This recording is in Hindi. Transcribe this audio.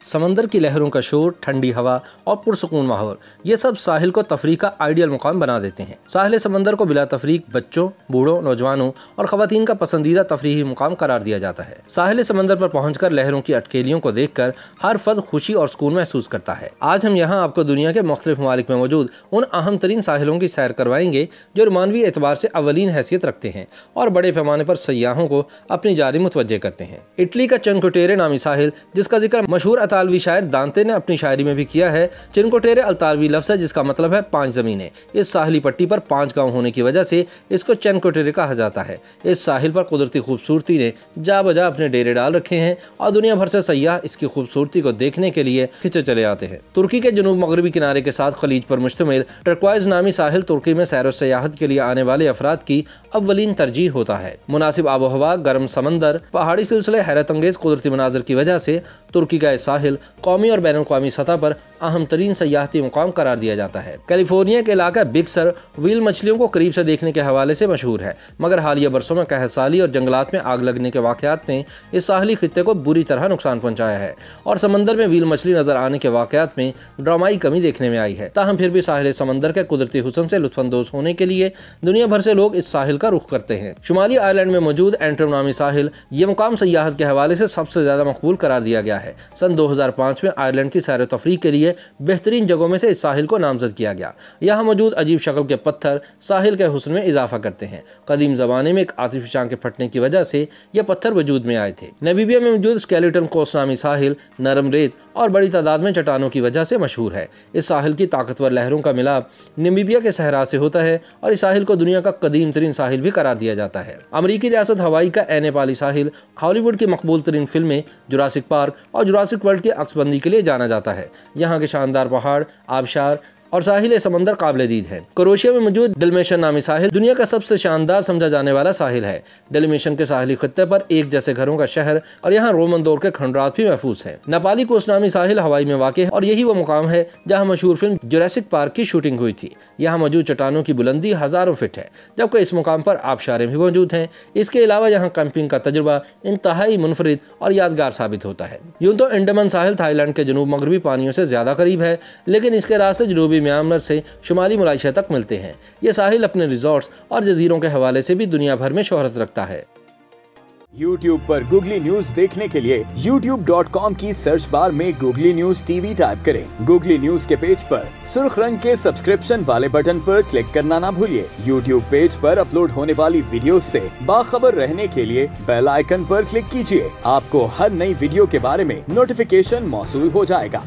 समंदर की लहरों का शोर, ठंडी हवा और पुरसुकून माहौल, ये सब साहिल को तफरीह का आइडियल मुकाम बना देते हैं। साहिल समंदर को बिला तफरीक बच्चों, बूढ़ों, नौजवानों और खवातीन का पसंदीदा तफरीही मुकाम करार दिया जाता है। साहिल समंदर पर पहुंचकर लहरों की अटकेलियों को देखकर हर फर्द खुशी और सुकून महसूस करता है। आज हम यहाँ आपको दुनिया के मुख्तलिफ ममालिक में मौजूद उन अहम तरीन साहिलों की सैर करवाएंगे जो मानवी एतबार से अवलीन हैसियत रखते हैं और बड़े पैमाने पर सयाहों को अपनी जारी मुतवज्जे करते हैं। इटली का चिनकोटेरे नामी साहिल, जिसका जिक्र मशहूर अतालवी शायर दांते ने अपनी शायरी में भी किया है। चिनकोटेरे अतालवी लफ्ज़ है जिसका मतलब है 5 ज़मीनें। इस साहिली पट्टी पर 5 गांव होने की वजह से इसको चिनकोटेरे कहा जाता है। इस साहिल पर कुदरती खूबसूरती ने जा बजा अपने डेरे डाल रखे हैं और दुनिया भर से सयाह इसकी खूबसूरती को देखने के लिए खिंचे चले आते हैं। तुर्की के जनूब मगरबी किनारे के साथ खलीज पर मुश्तमिल टर्क्वाइज नामी साहिल तुर्की में सैर व सयाहत के लिए आने वाले अफराद की अव्वलीन तरजीह होता है। मुनासिब आबोहवा, गर्म समंदर, पहाड़ी सिलसिले, हैरत अंगेज कुदरती मनाजर की वजह से तुर्की का साहिल कौमी और बैनुल-अक़वामी सतह पर अहम तरीन सयाहती मुकाम करार दिया जाता है। कैलिफोर्निया के इलाका बिग सर व्हील मछलियों को करीब से देखने के हवाले से मशहूर है, मगर हालिया बरसों में कहसाली और जंगलात में आग लगने के वाक़यात ने इस साहली खित्ते को बुरी तरह नुकसान पहुंचाया है और समंदर में व्हील मछली नजर आने के वाक़यात में ड्रामाई कमी देखने में आई है। ताहम फिर भी साहिल समंदर के कुदरती हुस्न से लुत्फानंदोज होने के लिए दुनिया भर से लोग इस साहिल का रुख करते हैं। शुमाली आयरलैंड में मौजूद एंट्रम नामी साहिल, ये मुकाम सयाहत के हवाले से सबसे ज्यादा मकबूल करार दिया गया है। सन 2005 में आयरलैंड की सैर तफरीह के लिए बेहतरीन जगहों में से इस साहिल को नामजद किया गया। यहाँ मौजूद अजीब शक्ल के पत्थर साहिल के हुस्न में इजाफा करते हैं। कदीम ज़माने में एक आतिशी चांद के फटने की वजह से ये पत्थर वजूद में आए थे। नामीबिया में मौजूद स्केलेटन कोस्ट नामी साहिल नरम रेत और बड़ी तादाद में चट्टानों की वजह से मशहूर है। इस साहिल की ताकतवर लहरों का मिलाप नामीबिया के सहरा से होता है और इस साहिल को दुनिया का कदीम तरीन साहिल भी करार दिया जाता है। अमरीकी रियासत हवाई का ए नेपाली साहिल हॉलीवुड की मकबूल तरीन फिल्में जुरासिक पार्क और जुरासिक वर्ल्ड की अक्सबंदी के लिए जाना जाता है। यहाँ के शानदार पहाड़, आबशार और साहिल समंदर काबिल दीद है। क्रोएशिया में मौजूद डलमेशन नामी साहिल दुनिया का सबसे शानदार समझा जाने वाला साहिल है। डलमेशन के साहिली खत्ते पर एक जैसे घरों का शहर और यहाँ रोमन दौर के खंडरात भी महफूज हैं। नेपाली कोस्ट नामी साहिल हवाई में वाक़ है और यही वो मुकाम है जहाँ मशहूर फिल्म जुरासिक पार्क की शूटिंग हुई थी। यहाँ मौजूद चट्टानों की बुलंदी हज़ारों फीट है, जबकि इस मुकाम पर आबशारें भी मौजूद हैं। इसके अलावा यहाँ कैंपिंग का तजुर्बा इंतहाई मुनफरिद और यादगार साबित होता है। यूँ तो अंडमान साहिल थाईलैंड के जनूब मगरबी पानियों से ज्यादा करीब है, लेकिन इसके रास्ते जनूबी म्यांमार से शुमाली मलेशिया तक मिलते हैं। ये साहिल अपने रिजॉर्ट्स और जजीरों के हवाले से भी दुनिया भर में शोहरत रखता है। YouTube पर गूगली न्यूज देखने के लिए youtube.com की सर्च बार में गूगली न्यूज टीवी टाइप करें। गूगली न्यूज के पेज पर सुर्ख रंग के सब्सक्रिप्शन वाले बटन पर क्लिक करना ना भूलिए। YouTube पेज पर अपलोड होने वाली वीडियोस से बाखबर रहने के लिए बेल आइकन पर क्लिक कीजिए। आपको हर नई वीडियो के बारे में नोटिफिकेशन मौसूल हो जाएगा।